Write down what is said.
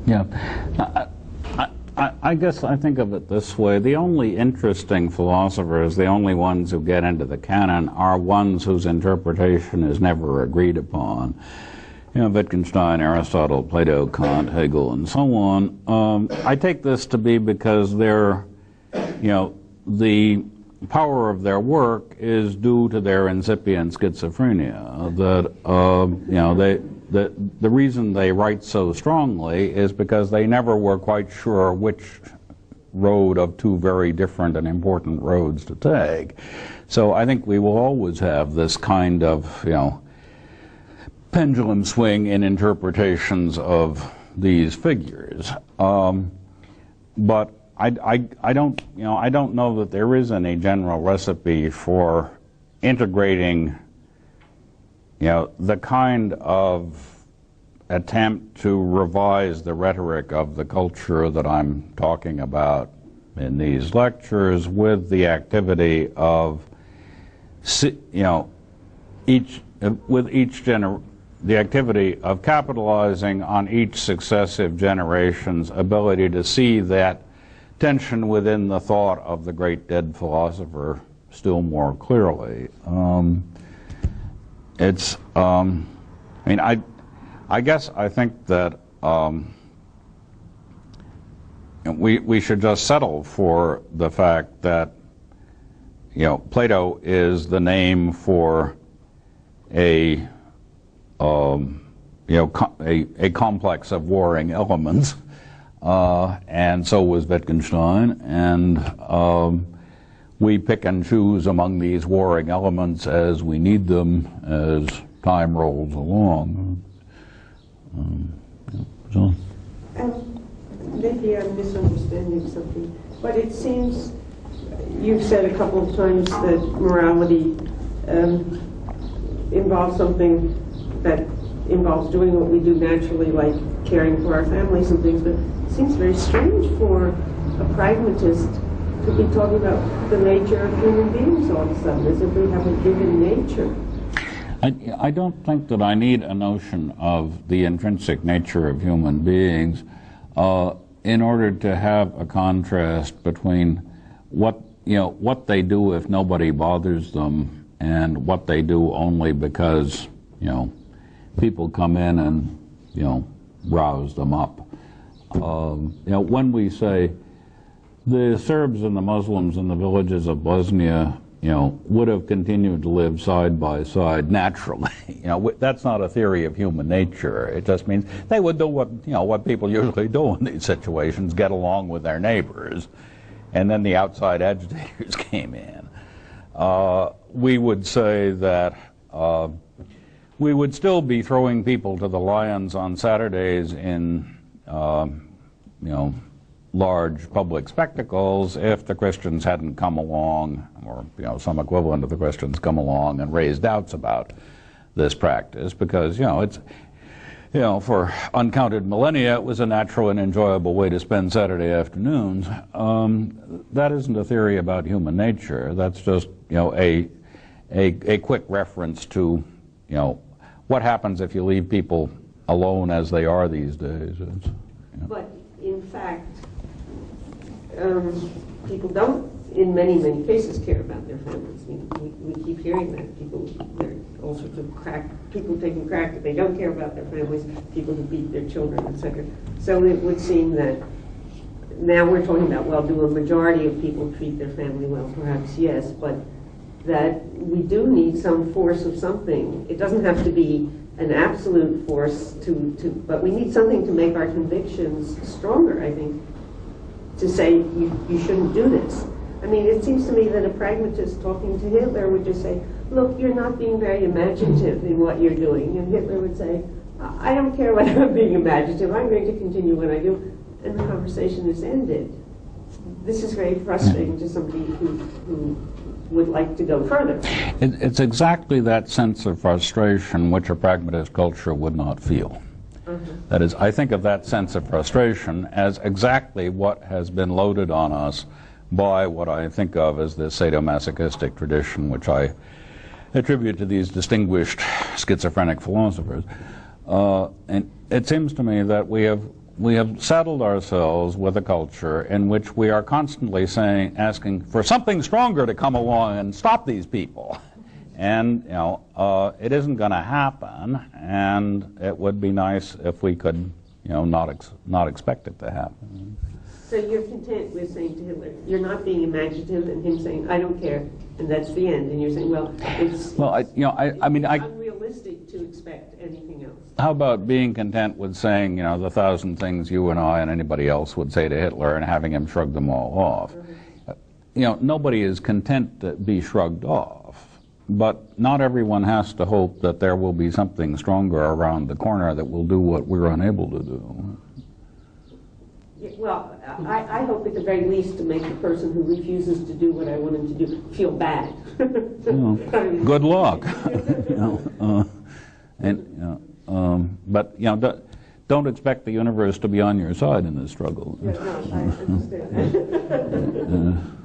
Yeah. I guess I think of it this way. The only interesting philosophers, the only ones who get into the canon, are ones whose interpretation is never agreed upon. You know, Wittgenstein, Aristotle, Plato, Kant, Hegel, and so on. I take this to be because they're, you know, the power of their work is due to their incipient schizophrenia. That you know, the reason they write so strongly is because they never were quite sure which road of two very different and important roads to take. So I think we will always have this kind of, you know, pendulum swing in interpretations of these figures. But I don't, you know, I don't know that there is any general recipe for integrating, you know, the kind of attempt to revise the rhetoric of the culture that I'm talking about in these lectures with the activity of, you know, the activity of capitalizing on each successive generation's ability to see that tension within the thought of the great dead philosopher still more clearly. I mean, I guess I think that we should just settle for the fact that, you know, Plato is the name for a you know, a complex of warring elements, and so was Wittgenstein, and we pick and choose among these warring elements as we need them as time rolls along. So. Maybe I'm misunderstanding something, but it seems you've said a couple of times that morality involves something that involves doing what we do naturally, like caring for our families and things, but it seems very strange for a pragmatist to be talking about the nature of human beings all of a sudden, as if we have a given nature. I don't think that I need a notion of the intrinsic nature of human beings in order to have a contrast between what they do if nobody bothers them and what they do only because, you know, people come in and, you know, rouse them up. You know, when we say the Serbs and the Muslims in the villages of Bosnia, you know, would have continued to live side by side naturally, you know, that's not a theory of human nature. It just means they would do what, you know, what people usually do in these situations, get along with their neighbors, and then the outside agitators came in. We would say that we would still be throwing people to the lions on Saturdays in, you know, large public spectacles if the Christians hadn't come along, or, you know, some equivalent of the Christians come along and raise doubts about this practice, because, you know, it's, you know, for uncounted millennia it was a natural and enjoyable way to spend Saturday afternoons. That isn't a theory about human nature. That's just, you know, a quick reference to, you know, what happens if you leave people alone as they are these days. It's, you know. But in fact, people don't, in many, many cases, care about their families. We keep hearing that. There are all sorts of people taking crack, that they don't care about their families, people who beat their children, etc. So it would seem that now we're talking about, well, do a majority of people treat their family well? Perhaps yes, but that we do need some force of something. It doesn't have to be an absolute force but we need something to make our convictions stronger, I think, to say you shouldn't do this. I mean, it seems to me that a pragmatist talking to Hitler would just say, look, you're not being very imaginative in what you're doing. And Hitler would say, I don't care whether I'm being imaginative, I'm going to continue what I do. And the conversation is ended. This is very frustrating to somebody who would like to go further. It's exactly that sense of frustration which a pragmatist culture would not feel. That is, I think of that sense of frustration as exactly what has been loaded on us by what I think of as the sadomasochistic tradition, which I attribute to these distinguished schizophrenic philosophers. And it seems to me that we have we have saddled ourselves with a culture in which we are constantly asking for something stronger to come along and stop these people. And, you know, it isn't going to happen, and it would be nice if we could, you know, not expect it to happen. So you're content with saying to Hitler, you're not being imaginative, and him saying, I don't care, and that's the end. And you're saying, well, it's unrealistic to expect anything else. How about being content with saying, you know, the 1,000 things you and I and anybody else would say to Hitler and having him shrug them all off? You know, nobody is content to be shrugged off, but not everyone has to hope that there will be something stronger around the corner that will do what we're unable to do. Well, I hope at the very least to make the person who refuses to do what I want him to do feel bad. Good luck. But you know, don't expect the universe to be on your side in this struggle. Yeah, no, I understand.